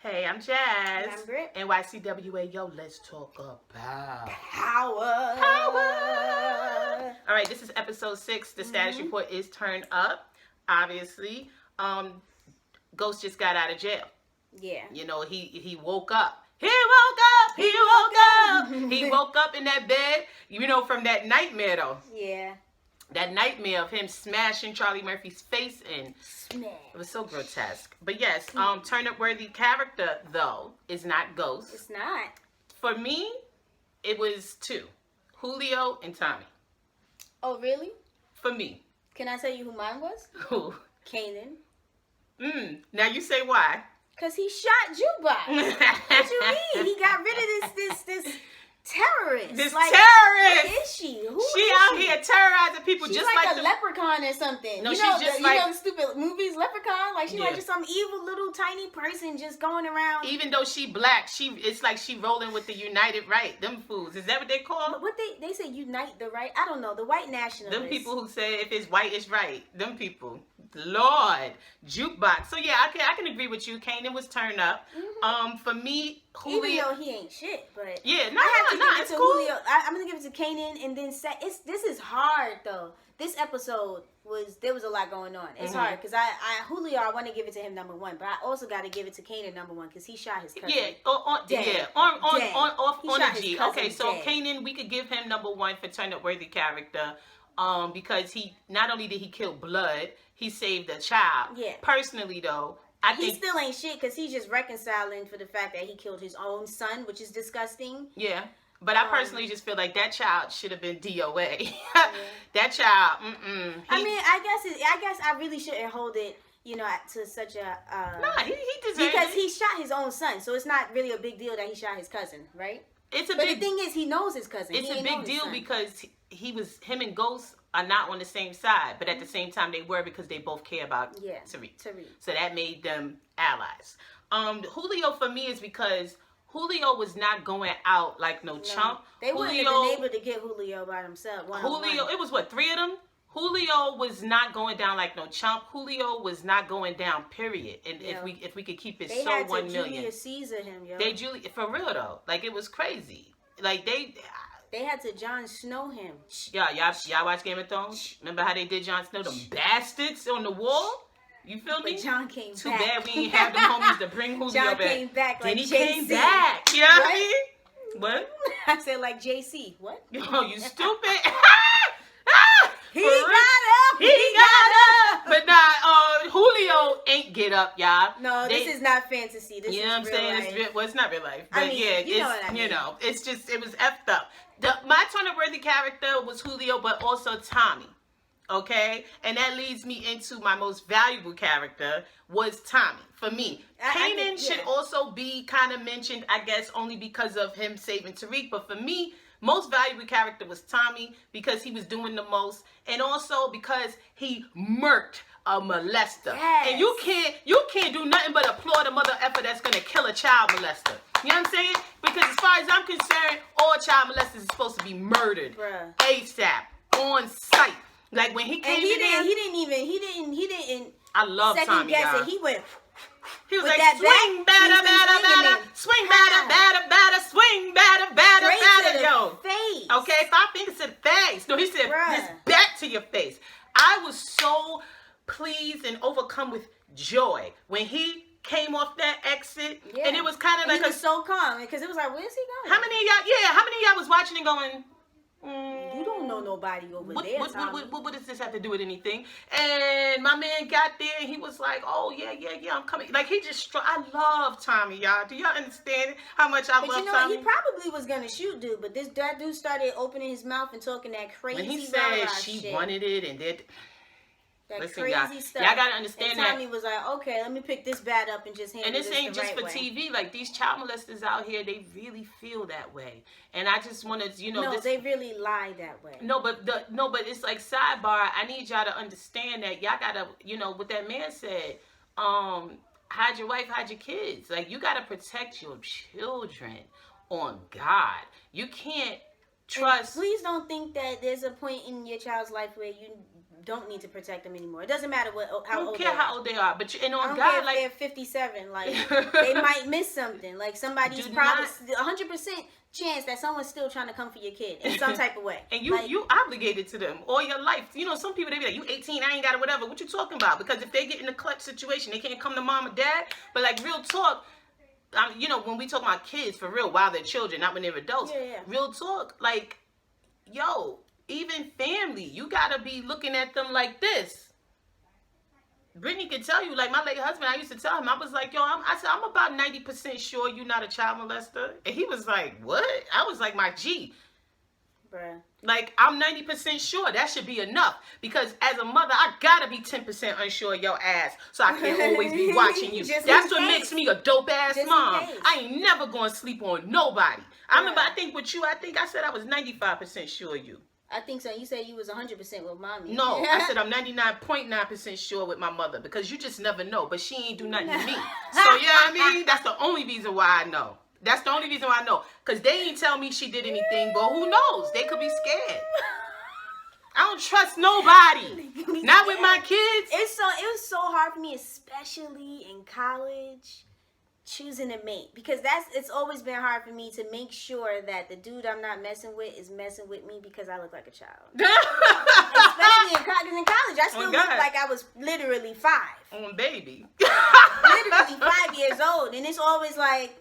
Hey, I'm Jazz. And I'm Britt. NYCWA, yo, let's talk about Power. All right, this is episode 6. The status report is turned up, obviously. Ghost just got out of jail. Yeah. You know, he woke up. He woke up. He woke up. He woke up in that bed, you know, from that nightmare, though. Yeah. That nightmare of him smashing Charlie Murphy's face in. Smash. It was so grotesque. But yes, turn-up-worthy character, though, is not Ghost. It's not. For me, it was 2. Julio and Tommy. Oh, really? For me. Can I tell you who mine was? Who? Kanan. Now you say why. Because he shot Jukebox. What you mean? He got rid of this terrorist. This like, terrorist. What is she? Who she is out she? here terrorizing people. She's just like the a leprechaun or something. No, you she's know, just you like know the stupid movies, Leprechaun. Like she's Yeah. like just some evil little tiny person just going around. Even though she black, it's like she rolling with the United Right. Them fools. Is that what they call? But what they say unite the right? I don't know. The white nationalists. Them people who say if it's white, it's right. Them people. Lord, Jukebox. So yeah, I can agree with you. Kanan was turned up. For me, Julio. Even though he ain't shit, but yeah, it's cool. Julio. I'm gonna give it to Kanan, and then this is hard though. This episode there was a lot going on. It's hard because Julio, I want to give it to him number 1, but I also got to give it to Kanan number 1 because he shot his cousin. Yeah, on Dead. a G. Cousin Okay, so dead. Kanan, we could give him number 1 for turn up worthy character. Because he not only did he kill blood, he saved a child. Yeah. Personally, though, I He think still ain't shit because he's just reconciling for the fact that he killed his own son, which is disgusting. yeah. But I personally just feel like that child should have been DOA. That child, I mean, I guess I really shouldn't hold it, you know, to such a. Nah, he deserved because it. he shot his own son, so it's not really a big deal that he shot his cousin, right? It's a But big. the thing is, he knows his cousin. It's He a ain't know big his deal son. because him and Ghost are not on the same side, but at the same time they were because they both care about Tariq. So that made them allies. Julio for me is because Julio was not going out like no chump. They wouldn't have been able to get Julio by themselves. Julio, it was what, 3 of them? Julio was not going down like no chump. Julio was not going down, period. And if we could keep it they so had 1 to million. Julius Caesar him, yo. They for real though. Like it was crazy. Like They had to Jon Snow him. Y'all watch Game of Thrones? Remember how they did Jon Snow? Them bastards on the wall? You feel me? But Jon came back. Too bad we ain't have them homies to bring Julio John back. came back like Then he JC. came back. You know what I mean? What? I said like JC. What? Oh, you stupid. He got up. He got up. But nah, Julio ain't get up, y'all. No, this is not fantasy. This you know what is I'm saying? life. It's real, well, it's not real life. But I mean, yeah, you know what I mean. You know, it's just, it was effed up. My turn-up-worthy character was Julio, but also Tommy. Okay? And that leads me into my most valuable character was Tommy, for me. Kanan should also be kind of mentioned, I guess, only because of him saving Tariq. But for me, most valuable character was Tommy because he was doing the most. And also because he murked a molester. Yes. And you can't do nothing but applaud a mother effer that's going to kill a child molester. You know what I'm saying? Because as far as I'm concerned, all child molesters is supposed to be murdered. Bruh. ASAP. On sight. Like when he came and he in didn't I love second Tommy, guess y'all. it. He went He was with like, that swing, back, batter, he's been batter, swinging batter, it. swing, batter, batter, batter, swing, batter, batter, straight batter, to the yo. face. Okay, 5 fingers to the face. No, he said, Bruh. this back to your face. I was so pleased and overcome with joy when he came off that exit. Yeah. And it was kind of like he was so calm because it was like, where's he going? How many of y'all was watching and going, you don't know nobody over there, Tommy. What does this have to do with anything? And my man got there and he was like, oh, yeah, I'm coming. Like, he just I love Tommy, y'all. Do y'all understand how much I love Tommy? But you know, he probably was going to shoot dude, but that dude started opening his mouth and talking that crazy when he said she shit. wanted it and did... That Listen, crazy stuff. Y'all gotta understand and that. Tommy was like, okay, let me pick this bat up and just handle this this ain't the just right for way. TV. Like, these child molesters out here, they really feel that way. And I just want to, you know... No, they really lie that way. No, but it's like, sidebar, I need y'all to understand that y'all gotta, you know, what that man said, hide your wife, hide your kids. Like, you gotta protect your children on God. You can't trust... And please don't think that there's a point in your child's life where you don't need to protect them anymore. It doesn't matter how old I don't care how old they are, but and on God, like they're 57, like they might miss something. Like somebody's probably 100% chance that someone's still trying to come for your kid in some type of way. And you obligated to them all your life. You know, some people, they be like, you 18, I ain't got it, whatever. What you talking about? Because if they get in a clutch situation, they can't come to mom or dad. But like real talk, you know, when we talk about kids, for real, while they're children, not when they're adults. Yeah. Real talk, like, yo, even family, you gotta be looking at them like this. Brittany can tell you, like my late husband, I used to tell him, I was like, yo, I said, I'm about 90% sure you're not a child molester. And he was like, what? I was like, my G. Bruh. Like, I'm 90% sure. That should be enough. Because as a mother, I gotta be 10% unsure of your ass. So I can't always be watching you. That's what makes me a dope ass mom. I ain't never gonna sleep on nobody. I remember, I think with you, I said I was 95% sure of you. I think so. You said you was 100% with mommy. No, I said I'm 99.9% sure with my mother because you just never know. But she ain't do nothing to me. So, you know what I mean? That's the only reason why I know. That's the only reason why I know. Because they ain't tell me she did anything, but who knows? They could be scared. I don't trust nobody. Not with my kids. It was so hard for me, especially in college, choosing a mate, because it's always been hard for me to make sure that the dude I'm not messing with is messing with me because I look like a child. Especially in college, I still look like I was literally 5. Baby. Literally 5 years old, and it's always like,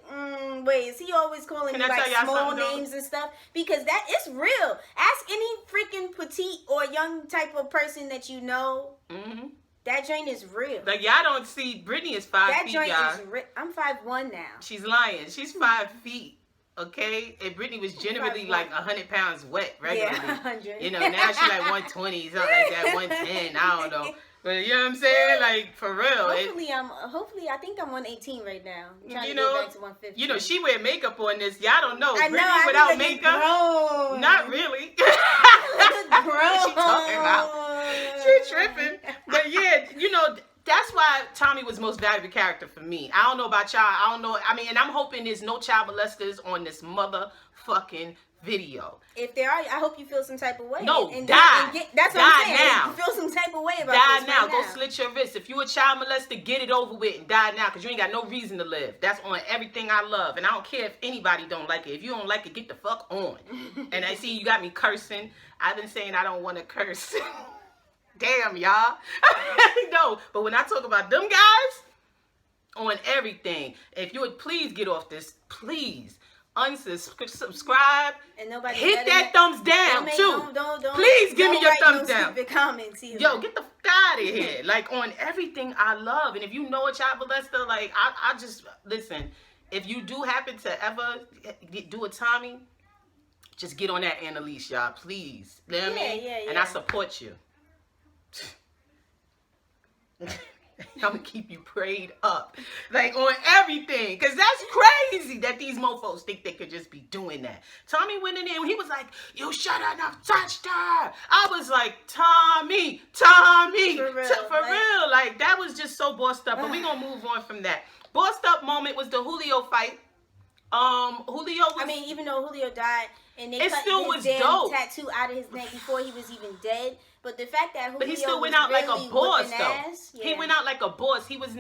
wait, is he always calling me like small names and stuff? Because that is real. Ask any freaking petite or young type of person that you know. Mm-hmm. That joint is real. Like, y'all don't see, Brittany is 5 feet, y'all. That joint is real. I'm 5'1" now. She's lying. She's 5 feet, okay? And Brittany was generally like 100 pounds wet regularly. Yeah, 100. You know, now she's like 120, something like that, 110, I don't know. But you know what I'm saying? Like, for real. Hopefully, I think I'm 118 right now. I'm trying to get back to 150. You know, she wear makeup on this. Y'all don't know. I Brittany know, without makeup? Grown. Not really. Grown. She talking about? She tripping. But yeah, you know, that's why Tommy was most valuable character for me. I don't know about y'all. I don't know. I mean, and I'm hoping there's no child molesters on this motherfucking video. If there are, I hope you feel some type of way. No, and die. That's what I'm saying. Now. You feel some type of way about die this now. right Go now. slit your wrist. If you a child molester, get it over with and die now, because you ain't got no reason to live. That's on everything I love, and I don't care if anybody don't like it. If you don't like it, get the fuck on. And I see you got me cursing. I've been saying I don't want to curse. Damn, y'all. No, but when I talk about them guys, on everything, if you would please get off this, please unsubscribe and nobody hit that thumbs down too. Please give me your thumbs down. Comments either. Yo, get the fuck out of here. Like, on everything I love. And if you know a child molester, like, I just listen. If you do happen to ever do a Tommy, just get on that Annalise, y'all, please. You know what I mean? Yeah. And I support you. I'm gonna keep you prayed up, like, on everything, because that's crazy that these mofos think they could just be doing that. Tommy went in there and he was like, you should have not touched her. I was like, Tommy, for real, like, that was just so bossed up. But we gonna move on from that. Bossed up moment was the Julio fight. Julio was, I mean, even though Julio died and they it cut still his was damn dope. Tattoo out of his neck before he was even dead, but the fact that Julio but he still went was out really like a boss, though. ass, He went out like a boss. He was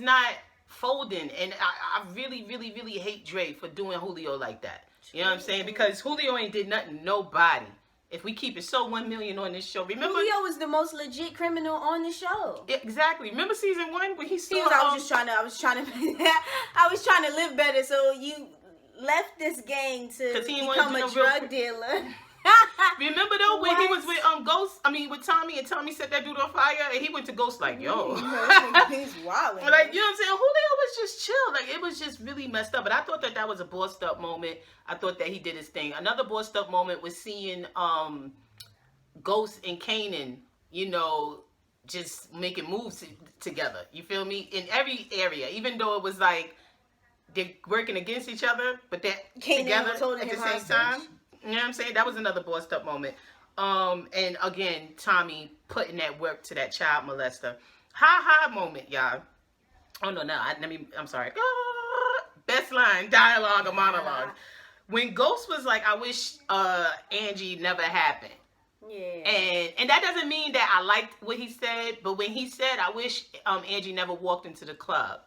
not folding, and I really, really, really hate Dre for doing Julio like that. You know what I'm saying? Because Julio ain't did nothing to nobody. If we keep it so 1 million on this show, remember Julio was the most legit criminal on the show. Exactly. Remember season 1 when he still? I was trying to live better. So you left this gang to become a drug dealer. Remember though when he was with Ghost? I mean, with Tommy, and Tommy set that dude on fire, and he went to Ghost like, yo, he's wild. Like, you know what I'm saying? Julio was just chill. Like, it was just really messed up. But I thought that was a bossed up moment. I thought that he did his thing. Another bossed up moment was seeing Ghost and Kanan, you know, just making moves together. You feel me? In every area, even though it was like they're working against each other, but they're together at the same time. You know what I'm saying? That was another bossed up moment. And again, Tommy putting that work to that child molester. Ha moment, y'all. Oh no, I'm sorry. Best line, dialogue or monologue. When Ghost was like, I wish Angie never happened. Yeah. And that doesn't mean that I liked what he said, but when he said, I wish Angie never walked into the club,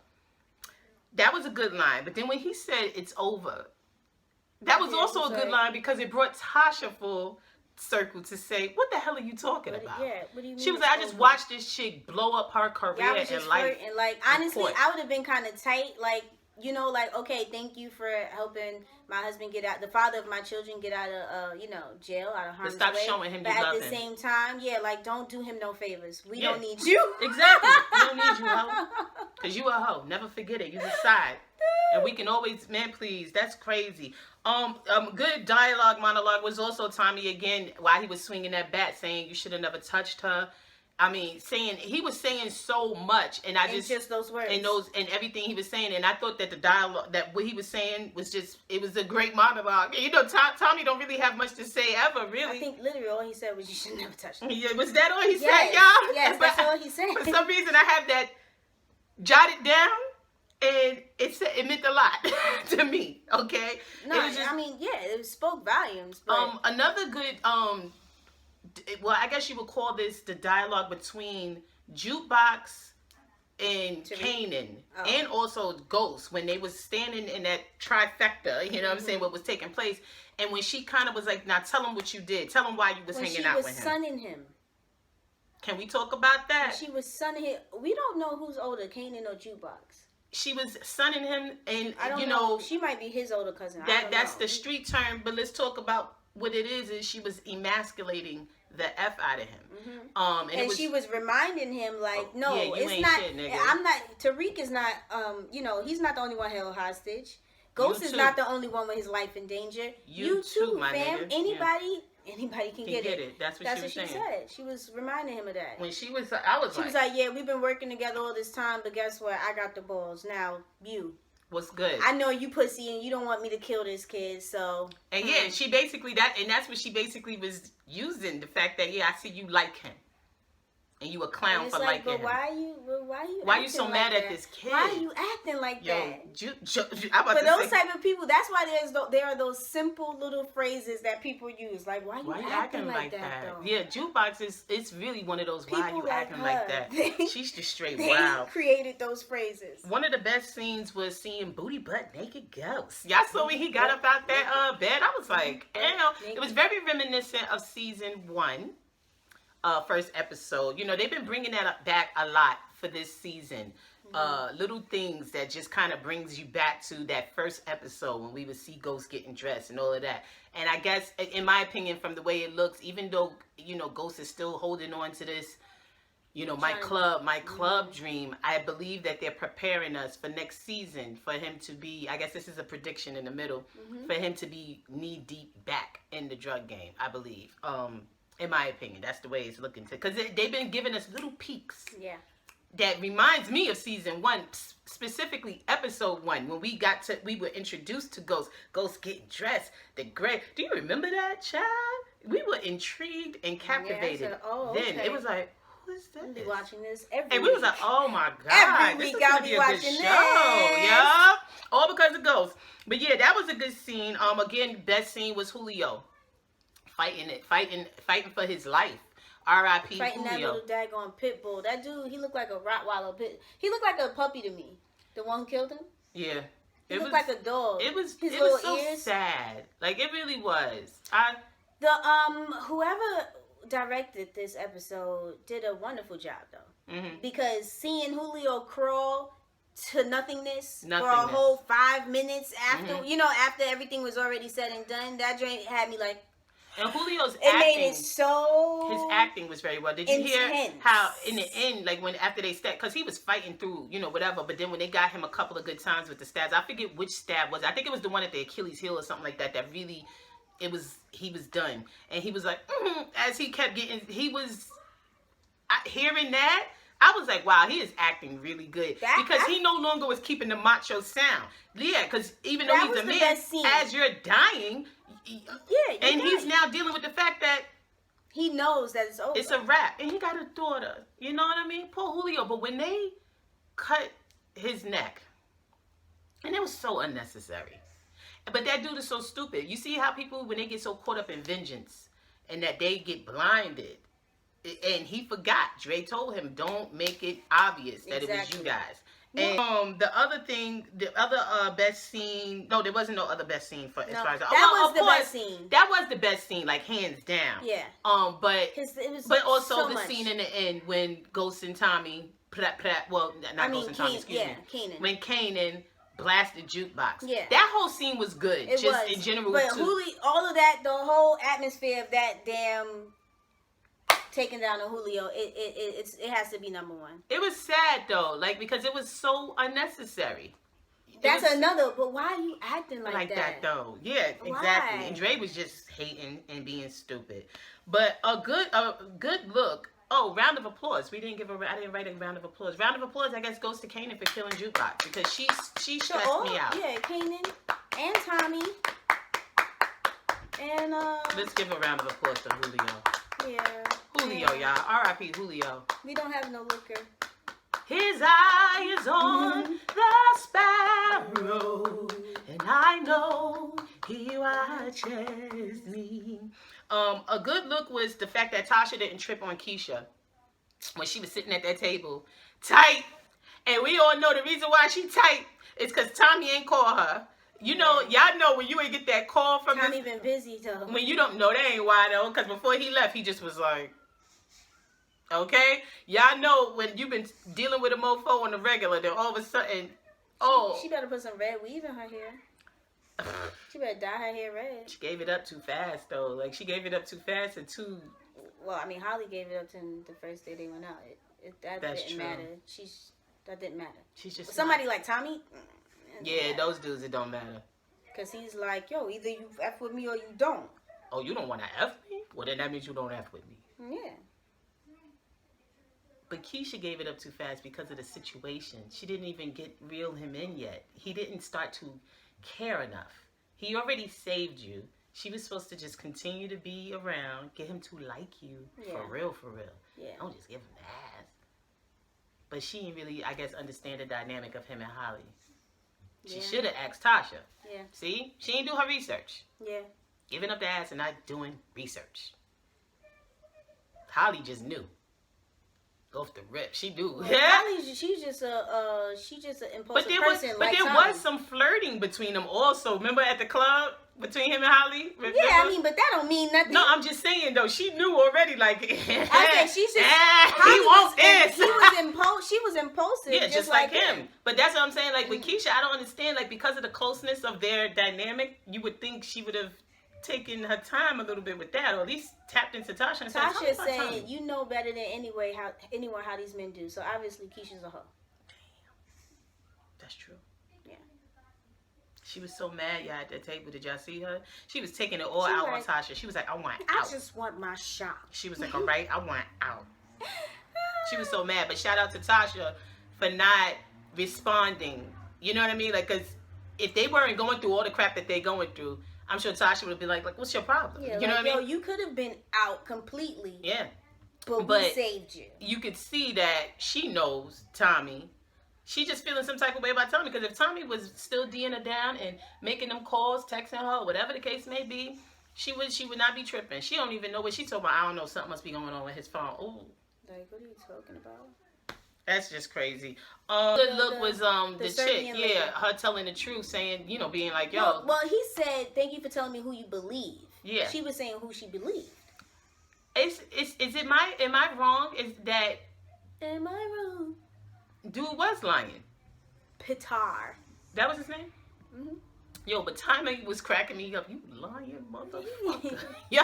that was a good line. But then when he said, it's over, that was also a good line because it brought Tasha full circle to say, what the hell are you talking about? Yeah, what do you mean? She was like, I just watched this chick blow up her career and life. And like, honestly, I would have been kind of tight. Like, you know, like, okay, thank you for helping my husband get out, the father of my children get out of, you know, jail, out of harm's way. Stop showing him you love him. But at the same time, yeah, like, don't do him no favors. We don't need you. Exactly. We don't need you, hoe. Because you a hoe. Never forget it. You decide. And we can always, man, please. That's crazy. Good monologue was also Tommy again, while he was swinging that bat, saying you should have never touched her. I mean, he was saying so much, and just those words, and everything he was saying, and I thought that the dialogue, that what he was saying was just, it was a great monologue. You know, Tommy don't really have much to say ever, really. I think literally all he said was you should never touch her. Yeah, was that all he said, y'all? Yes, that's all he said. For some reason, I have that jotted down. And it meant a lot to me, okay? No, I mean, yeah, it spoke volumes. But... another good, well, I guess you would call this the dialogue between Jukebox and Kanan, and also Ghost, when they was standing in that trifecta, you know what I'm saying, what was taking place. And when she kind of was like, now tell him what you did. Tell him why you was hanging out with him. She was sunning him. Can we talk about that? She was sunning him. We don't know who's older, Kanan or Jukebox. She was sunning him, and I don't know. She might be his older cousin. That's the street term, but let's talk about what it is she was emasculating the F out of him. And she was reminding him, like, no, it's not. I'm not. Tariq is not. You know, he's not the only one held hostage. Ghost is not the only one with his life in danger. You too, my fam. Nigga. Anybody can get it. That's what she said. She was reminding him of that. When she was, she was like, yeah, we've been working together all this time, but guess what? I got the balls. Now, you. What's good? I know you pussy and you don't want me to kill this kid, so. And yeah, she basically, that's what she basically was using, the fact that, yeah, I see you like him. And you a clown for liking him. Why you so mad at this kid? Why are you acting like that? For those type of people, that's why there are those simple little phrases that people use. Like, why you acting like that, though? Yeah, Jukebox it's really one of those, why you acting like that? She's just straight wild. They created those phrases. One of the best scenes was seeing Booty Butt Naked Ghost. Y'all saw when he got up out that bed? I was like, it was very reminiscent of season 1. First episode. You know, they've been bringing that back a lot for this season. Little things that just kind of brings you back to that first episode when we would see Ghost getting dressed and all of that. And I guess, in my opinion, from the way it looks, even though, you know, Ghost is still holding on to this, you know, my club dream, I believe that they're preparing us for next season for him to be, I guess this is a prediction in the middle, for him to be knee deep back in the drug game, I believe. In my opinion, that's the way it's looking to. Because they've been giving us little peeks. Yeah. That reminds me of season 1, specifically episode 1, when we were introduced to Ghost. Ghost getting dressed, the gray. Do you remember that, child? We were intrigued and captivated. Yeah, then it was like, who is this? We'll be watching this every week. And we was like, oh my God. Every week I'll be watching this. Yeah. All because of Ghost. But yeah, that was a good scene. Again, best scene was Julio. Fighting for his life. R.I.P. Fighting Julio. That little daggone pit bull. That dude, he looked like a Rottweiler pit. He looked like a puppy to me. The one who killed him. Yeah. He looked like a dog. It was so ears. sad. Like, it really was. Whoever directed this episode did a wonderful job, though. Because seeing Julio crawl to nothingness for a whole 5 minutes after, you know, after everything was already said and done, that joint had me like. And Julio's made it so. His acting was very well. Did you hear how in the end, like when after they stabbed, because he was fighting through, you know, whatever. But then when they got him a couple of good times with the stabs, I forget which stab was. I think it was the one at the Achilles heel or something like that. That really, he was done, and he was like, as he kept getting, hearing that. I was like, wow, he is acting really good. Because he no longer was keeping the macho sound. Yeah, because even though he's a man, as you're dying, and he's now dealing with the fact that he knows that it's over. It's a wrap. And he got a daughter. You know what I mean? Poor Julio. But when they cut his neck, and it was so unnecessary. But that dude is so stupid. You see how people, when they get so caught up in vengeance, and that they get blinded. And he forgot. Dre told him, don't make it obvious that it was you guys. And the other thing, the other best scene, no, there wasn't no other best scene for as far as that was the best scene. That was the best scene, like hands down. Yeah. But it was but also so the much. scene in the end when Ghost and Tommy, well, not Ghost and Tommy, excuse me. Kanan. When Kanan blasted jukebox. Yeah. That whole scene was good. It just was. in general. But too. all of that, the whole atmosphere of that damn taking down the Julio, it has to be number one. It was sad though, like because it was so unnecessary. That's another. But why are you acting like that though? Yeah, exactly. Why? And Dre was just hating and being stupid. But a good look. Oh, round of applause. I didn't write a round of applause. Round of applause, I guess, goes to Kanan for killing Jukebox because she stressed me out. Yeah, Kanan and Tommy. And let's give a round of applause to Julio. Yeah. Julio, y'all. R.I.P. Julio. We don't have no liquor. His eye is on the sparrow, and I know he watches me. A good look was the fact that Tasha didn't trip on Keisha when she was sitting at that table tight. And we all know the reason why she tight is because Tommy ain't call her. You know, y'all know when you ain't get that call from Tommy been busy though. When you don't know, that ain't why though. Because before he left, he just was like, okay? Y'all know when you've been dealing with a mofo on the regular, then all of a sudden, She better put some red weave in her hair. She better dye her hair red. She gave it up too fast though. Like she gave it up too fast and too. Well, I mean, Holly gave it up to him the first day they went out. That didn't matter. That didn't matter. She's just somebody like Tommy. Yeah, those dudes, it don't matter. Cause he's like, yo, either you F with me or you don't. Oh, you don't want to F me? Well, then that means you don't F with me. Yeah. But Keisha gave it up too fast because of the situation. She didn't even reel him in yet. He didn't start to care enough. He already saved you. She was supposed to just continue to be around, get him to like you. For real, for real. Yeah. Don't just give him the ass. But she didn't really, I guess, understand the dynamic of him and Holly. She should have asked Tasha. Yeah. See? She didn't do her research. Yeah. Giving up the ass and not doing research. Holly just knew. Off the rip, she knew. Yeah. Holly, she's just an impulsive person. But there was some flirting between them also. Remember at the club between him and Holly? Remember? Yeah, I mean, but that don't mean nothing. No, I'm just saying though. She knew already. Like, okay, she's just. He wants this. She was impulsive. Yeah, just like him. But that's what I'm saying. Like with Keisha, I don't understand. Like because of the closeness of their dynamic, you would think she would have taken her time a little bit with that, or at least tapped into Tasha and said, Tasha is saying, you know better than anyone how these men do. So obviously Keisha's a hoe. Damn. That's true. Yeah. She was so mad, y'all, at that table. Did y'all see her? She was taking it all out on Tasha. She was like, I want out. I just want my shot. She was like, all right, I want out. She was so mad. But shout out to Tasha for not responding. You know what I mean? Like, because if they weren't going through all the crap that they're going through, I'm sure Tasha would have been like, what's your problem? Yeah, you know what I mean? You could have been out completely. Yeah. But we saved you. You could see that she knows Tommy. She just feeling some type of way about Tommy. Because if Tommy was still D'ing her down and making them calls, texting her, whatever the case may be, she would not be tripping. She don't even know what she's talking about. I don't know. Something must be going on with his phone. Ooh. Like, what are you talking about? That's just crazy. Good look was the chick, her telling the truth, saying, being like, yo. Well, he said, thank you for telling me who you believe. Yeah. She was saying who she believed. Am I wrong? Is that? Am I wrong? Dude was lying. Pitar. That was his name? Mm-hmm. Yo, but Tommy was cracking me up. You lying motherfucker. Yo.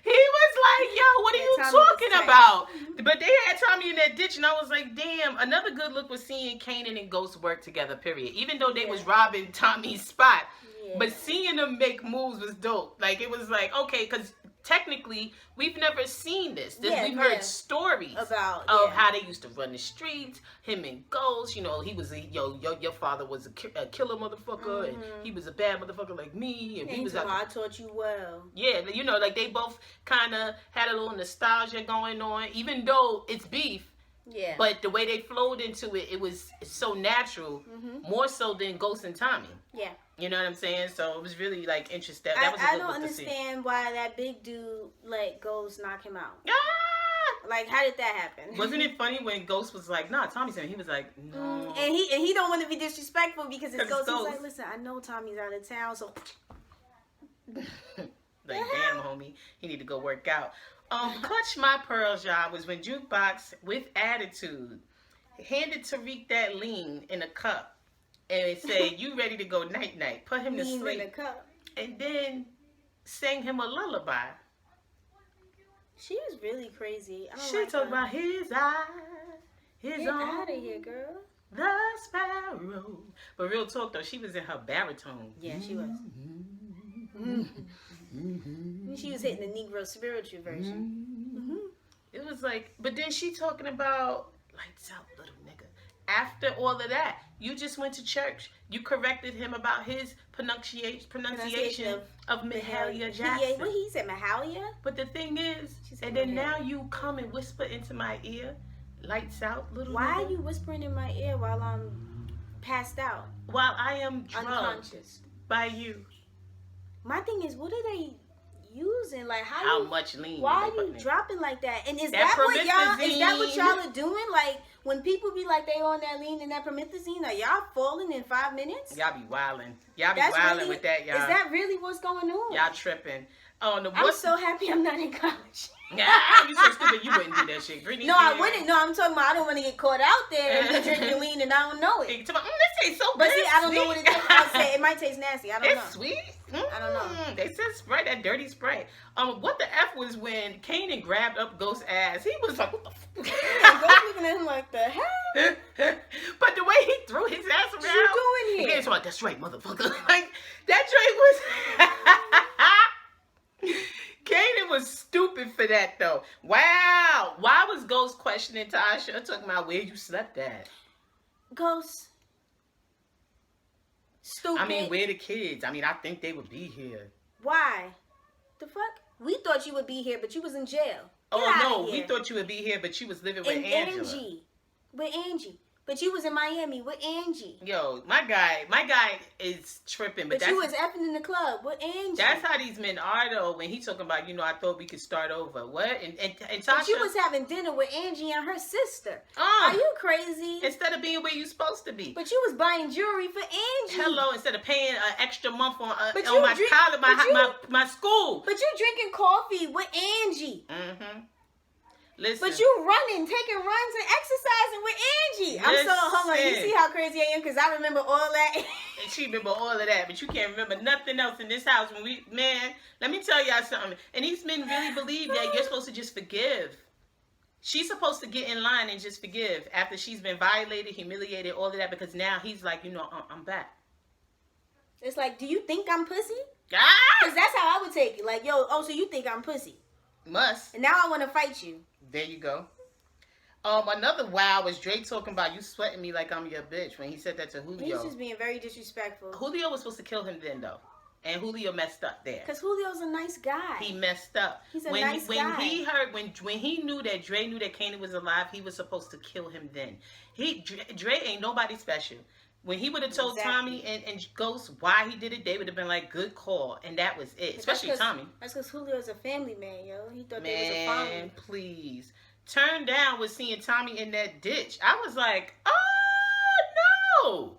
He was like, yo, what are you talking about? But they had Tommy in that ditch, and I was like, damn. Another good look was seeing Kanan and Ghost work together, period. Even though they was robbing Tommy's spot. Yeah. But seeing them make moves was dope. Like, it was like, okay, because technically, we've never seen this. We've heard stories about how they used to run the streets. Him and Ghost, he was your father was a killer motherfucker, and he was a bad motherfucker like me, and he was like, I taught you well. Yeah, like they both kind of had a little nostalgia going on, even though it's beef. Yeah. But the way they flowed into it, it was so natural, more so than Ghost and Tommy. Yeah. You know what I'm saying? So it was really like interesting. That was a I good don't look to see. understand why that big dude let Ghost knock him out. Ah! Like, how did that happen? Wasn't it funny when Ghost was like, "Nah, Tommy's in." He was like, "No," And he don't want to be disrespectful because it's Ghost. He's Ghost. like, listen, I know Tommy's out of town, so. Like, damn, homie, he need to go work out. Clutch My Pearls, y'all, was when Jukebox, with attitude, handed Tariq that lean in a cup and said, "You ready to go night night?" Put him to Lean sleep, in a cup. and then sang him a lullaby. She was really crazy. I don't She like talked her. about his eye, his Get own, out of here, girl. the sparrow. But real talk though, she was in her baritone. Yeah, she was. She was hitting the Negro spiritual version. It was like, but then she talking about lights out, little nigga. After all of that, you just went to church. You corrected him about his pronunciation of Mahalia Jackson. What he said, Mahalia? But the thing is, She said and then Mahalia. now you come and whisper into my ear, lights out, little Why nigga. are you whispering in my ear while I'm passed out, While I am drugged unconscious? by you. My thing is, what are they using? Like, How you, much lean? why they are you putting in? dropping like that? And is That that what y'all? Is that what promethazine. y'all are doing? Like, when people be like they on that lean and that promethazine, are y'all falling in 5 minutes? Y'all be wildin'. Y'all be That's wildin' really, with that, y'all. Is that really what's going on? Y'all tripping. Oh, the I'm what's so happy I'm not in college. Ah, you so stupid. You wouldn't do that shit. Brittany No, I did. wouldn't. No, I'm talking about I don't want to get caught out there and be drinking lean and I don't know it. Hey, talking about, this tastes so But good. see, I don't know what it is. I'll say it might taste nasty. I don't know. It's sweet. I don't know. They said spray, that dirty spray. What the F was when Kanan grabbed up Ghost's ass? He was like, what the fuck? Yeah, go looking at him like the hell. But the way he threw his ass around. What you doing here? He like, that's right, motherfucker. Like, that joint was... Kanan was stupid for that, though. Wow. Why was Ghost questioning Tasha, talking about where you slept at? Ghost. Stupid. I mean, where the kids? I mean, I think they would be here. Why? The fuck? We thought you would be here, but you was in jail. Get Oh, outta no. here. We thought you would be here, but you was living with And Angela. Angie. With Angie. But you was in Miami with Angie. Yo, my guy is tripping, but But you was effing in the club with Angie. that's how these men are, though. When he talking about, I thought we could start over. What? And Tasha, But you was having dinner with Angie and her sister. Are you crazy? instead of being where you supposed to be. But you was buying jewelry for Angie. Hello, instead of paying an extra month on But on you my drink- college, but you- my school. But you drinking coffee with Angie. Mm-hmm. Listen. But you running, taking runs and exercising with Angie. I'm so, hold on, you Listen. see how crazy I am? Because I remember all that. And she remember all of that, but you can't remember nothing else in this house. Man, let me tell y'all something. And these men really believe that you're supposed to just forgive. She's supposed to get in line and just forgive after she's been violated, humiliated, all of that, because now he's like, I'm back. It's like, do you think I'm pussy? Ah! Because that's how I would take it. Like, yo, so you think I'm pussy. Must. And now I want to fight you. There you go. Another wow was Drake talking about you sweating me like I'm your bitch when he said that to He's Julio. just being very disrespectful. Julio was supposed to kill him then, though. And Julio messed up there. Because Julio's a nice guy. He messed up. He's a when nice guy. He heard when he knew that Dre knew that Kanan was alive, he was supposed to kill him then. Dre ain't nobody special. When he would have told Exactly. Tommy and Ghost why he did it, they would have been like, good call. And that was it. Especially Tommy. That's because Julio's a family man, yo. He thought they was a Man, family. please. Turned down was seeing Tommy in that ditch. I was like, oh, no.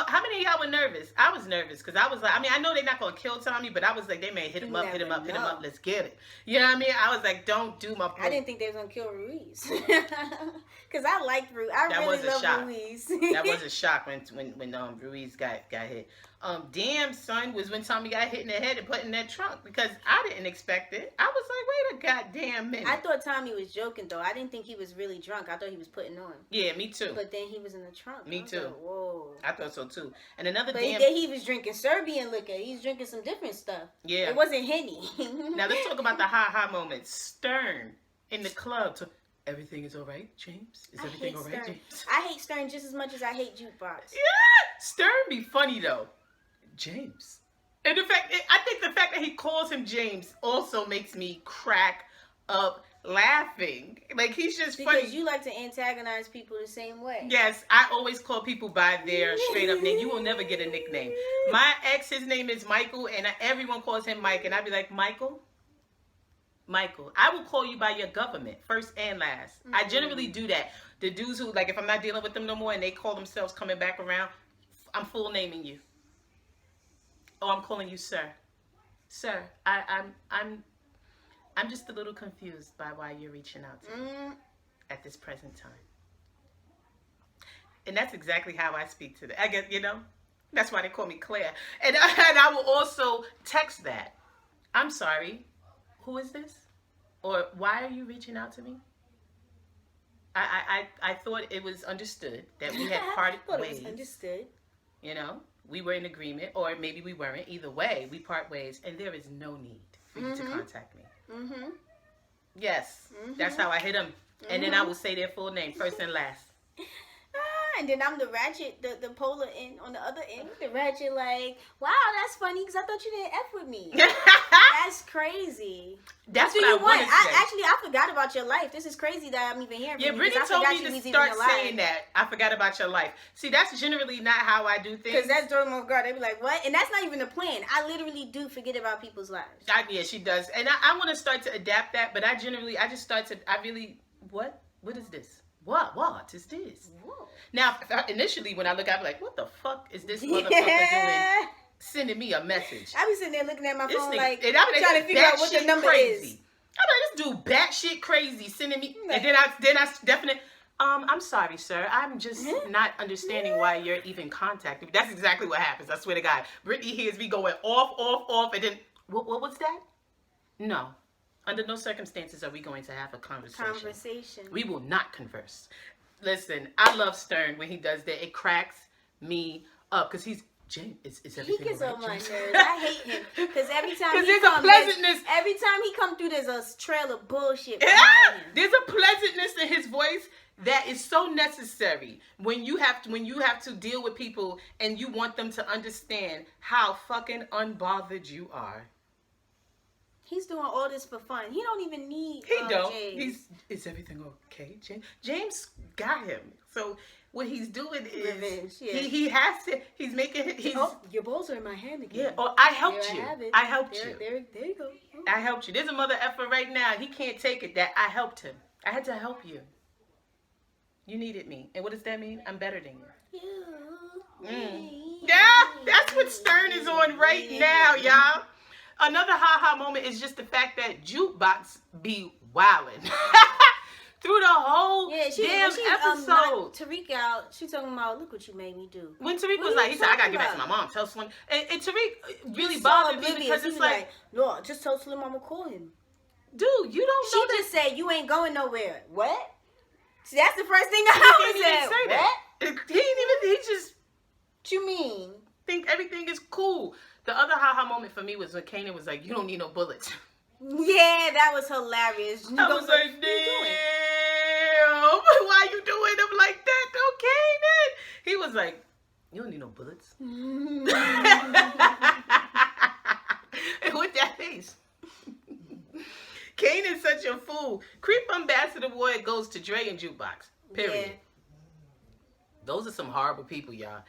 How many of y'all were nervous? I was nervous because I was like, I know they're not going to kill Tommy, but I was like, they may hit him up, hit him up, hit him up. Let's get it. You know what I mean? I was like, don't do my I didn't think they was going to kill Ruiz. Because I liked Ruiz. I That really was a love shock. Ruiz. That was a shock when Ruiz got hit. Damn, son, was when Tommy got hit in the head and put in that trunk because I didn't expect it. I was like, wait a goddamn minute. I thought Tommy was joking, though. I didn't think he was really drunk. I thought he was putting on. Yeah, me too. But then he was in the trunk. Me too. Like, whoa. I thought so too. And another But damn. then he was drinking Serbian liquor. He was drinking some different stuff. Yeah. It wasn't Henny. Now let's talk about the ha moments. Stern in the club. Everything is all right, James? Is everything all right, James? I hate Stern just as much as I hate Jukebox. Yeah! Stern be funny, though. James. And I think the fact that he calls him James also makes me crack up laughing. Like, he's just Because funny. you like to antagonize people the same way. Yes, I always call people by their straight up name. You will never get a nickname. My ex, his name is Michael, and everyone calls him Mike, and I'd be like, Michael? Michael. I will call you by your government, first and last. I generally do that. The dudes who, like, if I'm not dealing with them no more and they call themselves coming back around, I'm full naming you. Oh, I'm calling you sir. Sir, I'm just a little confused by why you're reaching out to me at this present time. And that's exactly how I speak to them. I guess, that's why they call me Claire. And I will also text that. I'm sorry, who is this? Or why are you reaching out to me? I thought it was understood that we had parted ways. It was understood. We were in agreement, or maybe we weren't. Either way, we part ways, and there is no need for you to contact me. Yes, that's how I hit them. And then I will say their full name, first and last. And then I'm the ratchet, the polar end on the other end. The ratchet, like, wow, that's funny because I thought you didn't F with me. That's crazy. That's what what you I want. want to say. Actually, I forgot about your life. This is crazy that I'm even hearing from you. Brittany told me to start saying that. I forgot about your life. See, that's generally not how I do things. Because that's throwing them off guard. They be like, what? And that's not even the plan. I literally do forget about people's lives. Yeah, she does. And I want to start to adapt that, but I just start to, what? What is this? What is this? Whoa. Now, initially, when I look, I be like, what the fuck is this motherfucker doing? Sending me a message. I be sitting there looking at my phone nigga, like, and I be trying to figure out what the number crazy. is. I'm like, this dude batshit crazy sending me, and then I definitely, I'm sorry, sir. I'm just not understanding why you're even contacting me. That's exactly what happens. I swear to God. Brittany hears me going off, and then, what was that? No. Under no circumstances are we going to have a conversation. We will not converse. Listen, I love Stern when he does that. It cracks me up because he's James. Is everything he gets right, on my James? nerves. I hate him because every time there's a pleasantness. Every time he come through, there's a trail of bullshit behind him. There's a pleasantness in his voice that is so necessary when you have to deal with people and you want them to understand how fucking unbothered you are. He's doing all this for fun. He don't even need. He don't. James. Is everything okay, James? James got him. So what he's doing is revenge. Yeah. he has to. He's making. Your balls are in my hand again. Yeah. Oh, I helped There you. I have it. I helped you. There you go. Oh. I helped you. There's a mother effer right now. He can't take it. That I helped him. I had to help you. You needed me. And what does that mean? I'm better than you. Yeah, that's what Stern is on right now, y'all. Another ha-ha moment is just the fact that Jukebox be wildin'. Through the whole damn episode. Tariq out, she talking about, look what you made me do. When Tariq was like, he said, I gotta get back to my mom, tell Slim. And Tariq really bothered me because it's like, no, just tell Slim I'm gonna call him. Dude, you don't know She just said, you ain't going nowhere. What? See, that's the first thing I He said. didn't say that. He just What you mean? think everything is cool. The other ha-ha moment for me was when Kanan was like, you don't need no bullets. Yeah, that was hilarious. I was like, damn, why you doing him like that, though, Kanan? He was like, you don't need no bullets. And with that face. Kanan's such a fool. Creep Ambassador Boy goes to Dre and Jukebox. Period. Yeah. Those are some horrible people, y'all.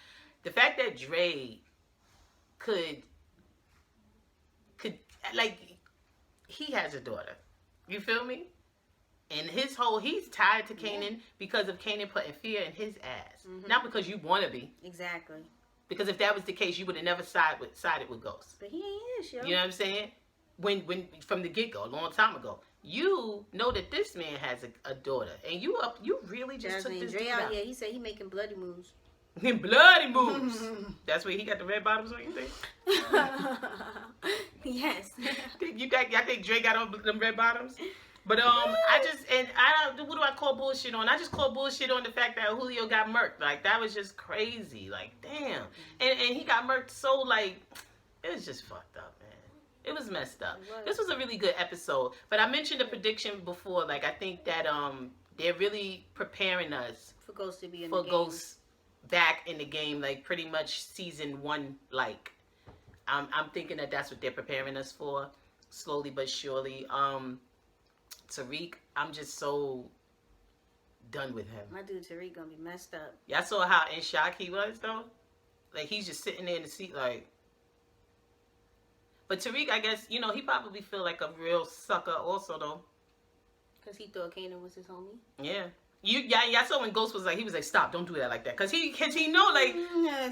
The fact that Dre could like, he has a daughter. You feel me? And he's tied to Kanan because of Kanan putting fear in his ass. Not because you want to be. Exactly. Because if that was the case, you would have never sided with Ghost. But he ain't is, yo. You know what I'm saying? When from the get-go, a long time ago. You know that this man has a daughter. And you really just took this dude out. Yeah, he said he making bloody moves. Bloody moves. That's where he got the red bottoms on, you think? Yes. I think Dre got on them red bottoms? But what do I call bullshit on? I just call bullshit on the fact that Julio got murked. Like, that was just crazy. Like, damn. And he got murked so, like, it was just fucked up, man. It was messed up. This was a really good episode. But I mentioned the prediction before. Like, I think that they're really preparing us for Ghost to be in for the game. Ghost back in the game, like pretty much season 1. Like, I'm thinking that that's what they're preparing us for, slowly but surely. Tariq, I'm just so done with him. My dude Tariq gonna be messed up. Y'all saw how in shock he was though? Like he's just sitting there in the seat like. But Tariq, I guess, you know, he probably feel like a real sucker also though. Cause he thought Kanan was his homie. Yeah. Y'all saw when Ghost was like, he was like, stop, don't do that like that. Cause he know like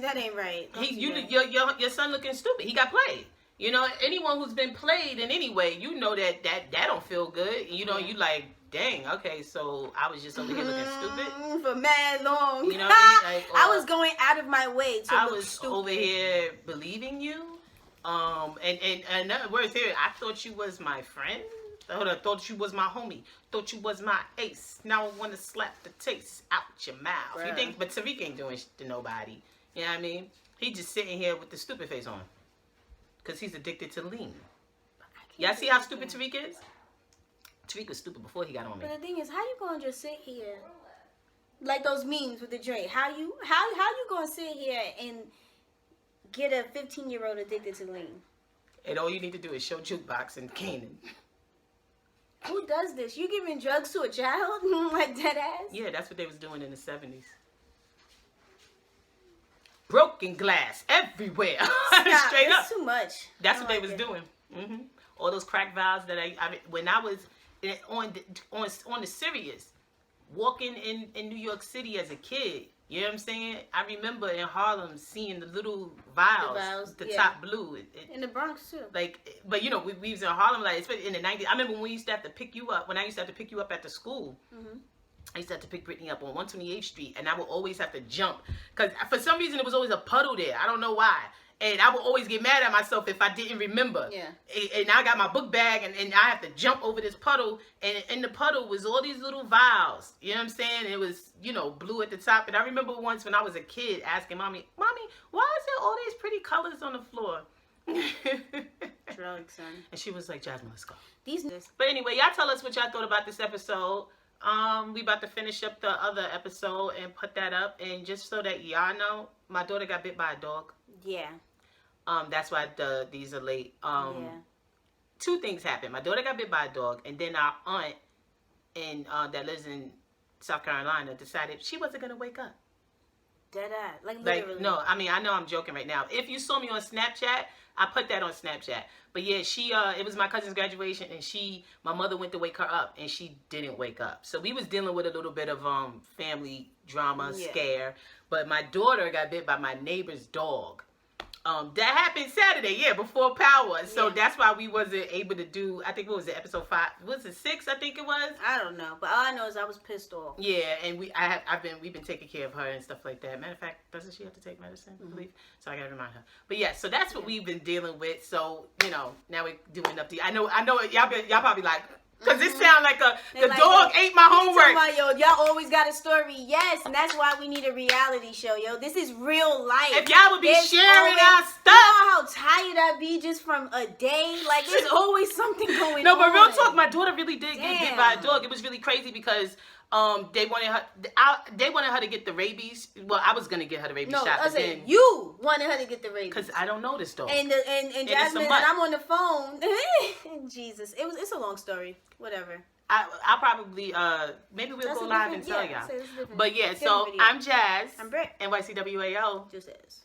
that ain't right. Your son looking stupid. He got played. You know, anyone who's been played in any way, you know that don't feel good. You know, you like, dang, okay, so I was just over here looking stupid for mad long. You know what I mean? Like, I was going out of my way to I look was stupid. over here believing you. And another words here, I thought you was my friend. I thought you was my homie. Thought you was my ace. Now I want to slap the taste out your mouth. Bruh. You think? But Tariq ain't doing shit to nobody. You know what I mean? He just sitting here with the stupid face on. Because he's addicted to lean. Y'all see how stupid Tariq is? Tariq was stupid before he got on me. But the thing is, how you gonna just sit here, like those memes with the Dre? How you gonna sit here and get a 15-year-old addicted to lean? And all you need to do is show Jukebox and Kanan. Who does this? You giving drugs to a child? Like dead ass? Yeah, that's what they was doing in the 70s. Broken glass everywhere. Stop. Straight up. It's too much. That's what they was doing. All those crack vials that I when I was on the serious, walking in New York City as a kid. You know what I'm saying? I remember in Harlem seeing the little vials, the top blue. In the Bronx too. Like, but you know, we was in Harlem, like, especially in the 90s. I remember when we used to have to pick you up, when I used to have to pick you up at the school. I used to have to pick Brittany up on 128th Street, and I would always have to jump. Because for some reason, there was always a puddle there. I don't know why. And I would always get mad at myself if I didn't remember. Yeah. And I got my book bag, and I have to jump over this puddle. And in the puddle was all these little vials. You know what I'm saying? It was, you know, blue at the top. And I remember once when I was a kid asking Mommy, why is there all these pretty colors on the floor? Drugs, son. And she was like, Jasmine, let's go. These. But anyway, y'all tell us what y'all thought about this episode. We about to finish up the other episode and put that up. And just so that y'all know, my daughter got bit by a dog. Yeah. That's why these are late. Yeah. Two things happened. My daughter got bit by a dog, and then our aunt that lives in South Carolina decided she wasn't gonna wake up. Dead ass. Like literally. No, I mean, I know I'm joking right now. If you saw me on Snapchat, I put that on Snapchat. But yeah, she it was my cousin's graduation, and my mother went to wake her up, and she didn't wake up. So we was dealing with a little bit of family drama, scare. But my daughter got bit by my neighbor's dog. That happened Saturday, before power. So that's why we wasn't able to do, I think, what was it, episode 5? Was it 6, I think it was? I don't know. But all I know is I was pissed off. Yeah, and we've been taking care of her and stuff like that. Matter of fact, doesn't she have to take medicine, I believe? So I gotta remind her. But yeah, so that's what we've been dealing with. So, you know, now we're doing up I know y'all probably like, because it sound like the dog ate my homework. About, y'all always got a story. Yes, and that's why we need a reality show, yo. This is real life. If y'all would be sharing our stuff. You know how tired I be just from a day? Like, there's always something going on. No, but real talk, my daughter really did get bit by a dog. It was really crazy because they wanted her to get the rabies. Well, I was gonna get her the rabies shot. I said you wanted her to get the rabies because I don't know this dog. And Jasmine and I'm on the phone. Jesus, it's a long story. Whatever. I'll probably maybe we'll go live and tell y'all. But yeah, so I'm Jazz. I'm BRITT. NYCWAO. Just as.